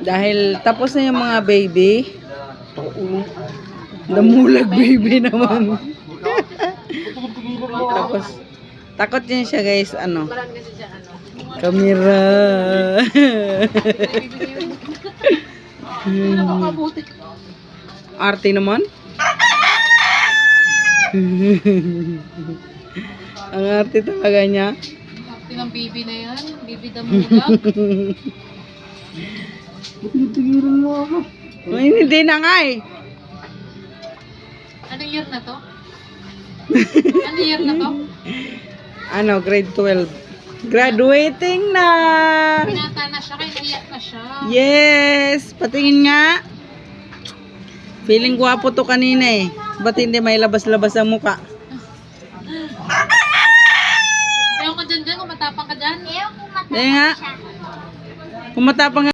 Dahil tapos na yung mga baby. Namulag baby naman. Tapos, takot din siya guys, ano. Kamera. Arte naman. Ang arte talaga niya. Arte ng baby na yan. Baby damulag. Tigilan mo ako. Ay, hindi na nga eh. Anong year na to? Anong year na to? Ano, grade 12. Graduating na! Pinata na siya, kaya naiyak na siya. Yes! Patingin nga. Feeling gwapo to kanina eh. Ba't hindi may labas-labas ang muka? Ayaw ka dyan, kung matapang ka dyan. Dahil nga, kung matapang